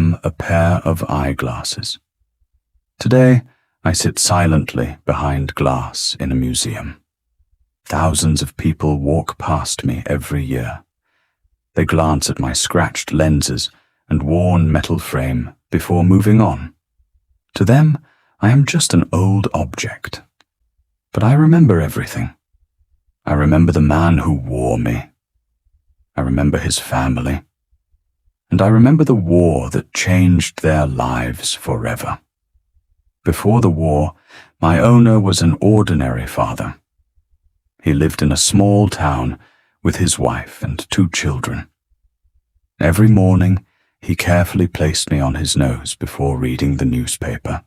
am a pair of eyeglasses. Today, I sit silently behind glass in a museum. Thousands of people walk past me every year. They glance at my scratched lenses and worn metal frame before moving on. To them, I am just an old object. But I remember everything. I remember the man who wore me. I remember his family. And I remember the war that changed their lives forever. Before the war, my owner was an ordinary father. He lived in a small town with his wife and 2 children. Every morning, he carefully placed me on his nose before reading the newspaper.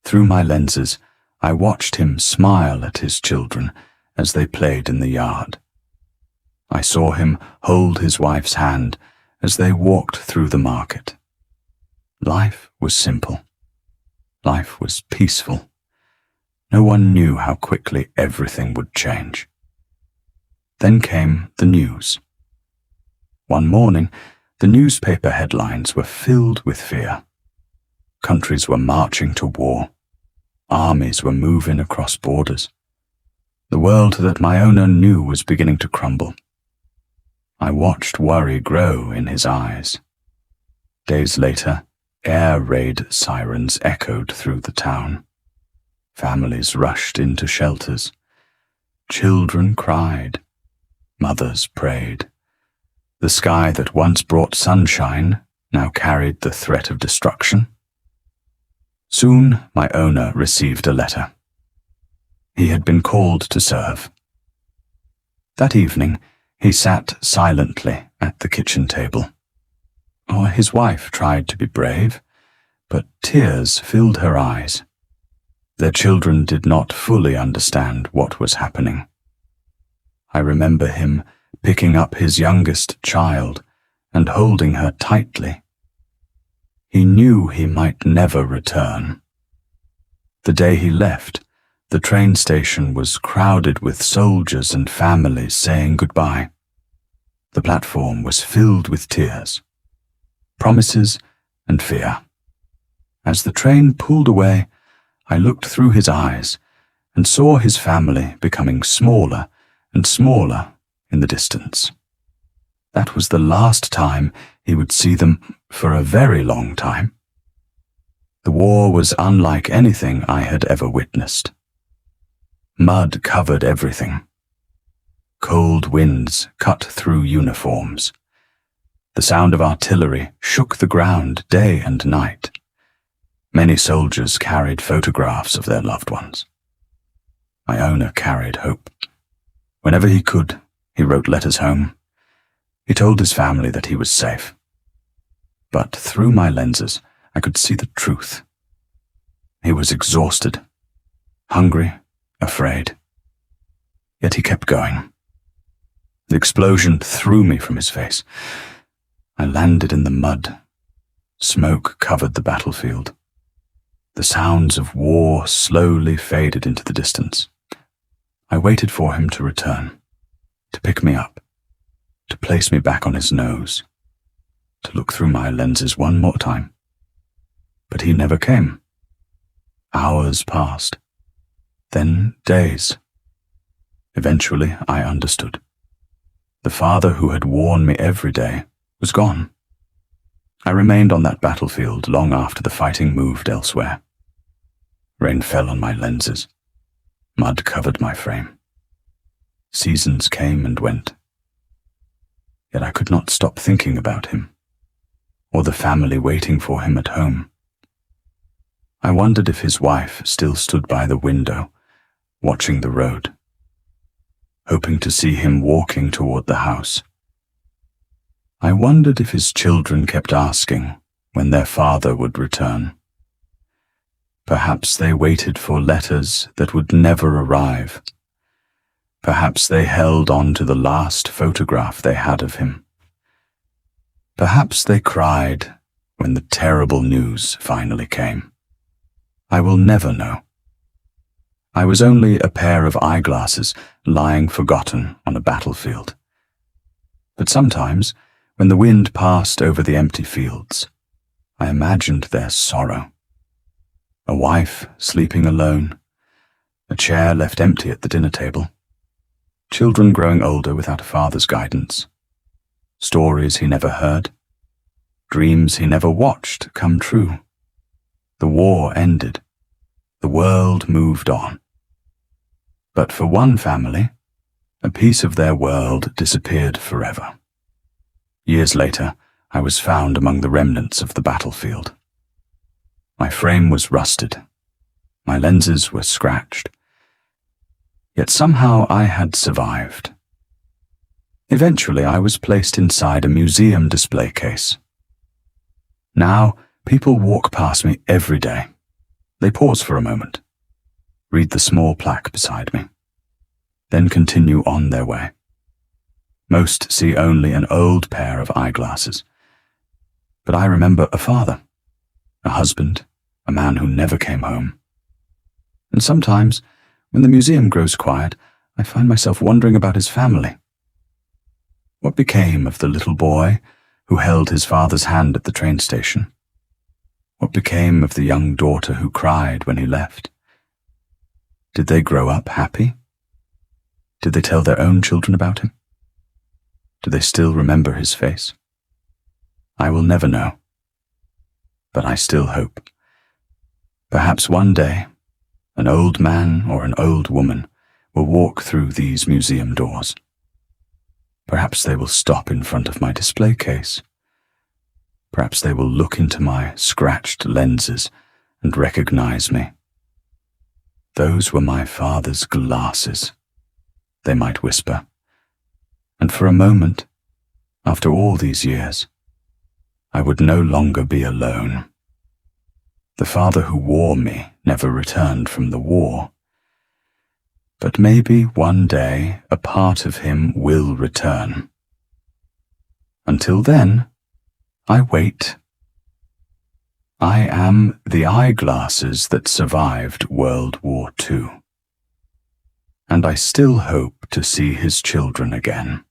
Through my lenses, I watched him smile at his children as they played in the yard. I saw him hold his wife's hand as they walked through the market. Life was simple. Life was peaceful. No one knew how quickly everything would change. Then came the news. One morning, the newspaper headlines were filled with fear. Countries were marching to war. Armies were moving across borders. The world that my owner knew was beginning to crumble. I watched worry grow in his eyes. Days later, air raid sirens echoed through the town. Families rushed into shelters. Children cried. Mothers prayed. The sky that once brought sunshine now carried the threat of destruction. Soon my owner received a letter. He had been called to serve. That evening, he sat silently at the kitchen table. His wife tried to be brave, but tears filled her eyes. Their children did not fully understand what was happening. I remember him picking up his youngest child and holding her tightly. He knew he might never return. The day he left, the train station was crowded with soldiers and families saying goodbye. The platform was filled with tears, promises and fear. As the train pulled away, I looked through his eyes and saw his family becoming smaller and smaller in the distance. That was the last time he would see them for a very long time. The war was unlike anything I had ever witnessed. Mud covered everything. Cold winds cut through uniforms. The sound of artillery shook the ground day and night. Many soldiers carried photographs of their loved ones. My owner carried hope. Whenever he could, he wrote letters home. He told his family that he was safe. But through my lenses, I could see the truth. He was exhausted, hungry, afraid. Yet he kept going. The explosion threw me from his face. I landed in the mud. Smoke covered the battlefield. The sounds of war slowly faded into the distance. I waited for him to return, to pick me up, to place me back on his nose, to look through my lenses one more time. But he never came. Hours passed, then days. Eventually, I understood. The father who had worn me every day was gone. I remained on that battlefield long after the fighting moved elsewhere. Rain fell on my lenses. Mud covered my frame. Seasons came and went. Yet I could not stop thinking about him, or the family waiting for him at home. I wondered if his wife still stood by the window, watching the road, hoping to see him walking toward the house. I wondered if his children kept asking when their father would return. Perhaps they waited for letters that would never arrive. Perhaps they held on to the last photograph they had of him. Perhaps they cried when the terrible news finally came. I will never know. I was only a pair of eyeglasses lying forgotten on a battlefield. But sometimes, when the wind passed over the empty fields, I imagined their sorrow. A wife sleeping alone, a chair left empty at the dinner table, children growing older without a father's guidance, stories he never heard, dreams he never watched come true. The war ended. The world moved on. But for one family, a piece of their world disappeared forever. Years later, I was found among the remnants of the battlefield. My frame was rusted. My lenses were scratched. Yet somehow I had survived. Eventually, I was placed inside a museum display case. Now, people walk past me every day. They pause for a moment, read the small plaque beside me, then continue on their way. Most see only an old pair of eyeglasses. But I remember a father, a husband, a man who never came home. And sometimes, when the museum grows quiet, I find myself wondering about his family. What became of the little boy who held his father's hand at the train station? What became of the young daughter who cried when he left? Did they grow up happy? Did they tell their own children about him? Do they still remember his face? I will never know. But I still hope. Perhaps one day, an old man or an old woman will walk through these museum doors. Perhaps they will stop in front of my display case. Perhaps they will look into my scratched lenses and recognize me. Those were my father's glasses, they might whisper. And for a moment, after all these years, I would no longer be alone. The father who wore me never returned from the war. But maybe one day a part of him will return. Until then, I wait. I am the eyeglasses that survived World War II. And I still hope to see his children again.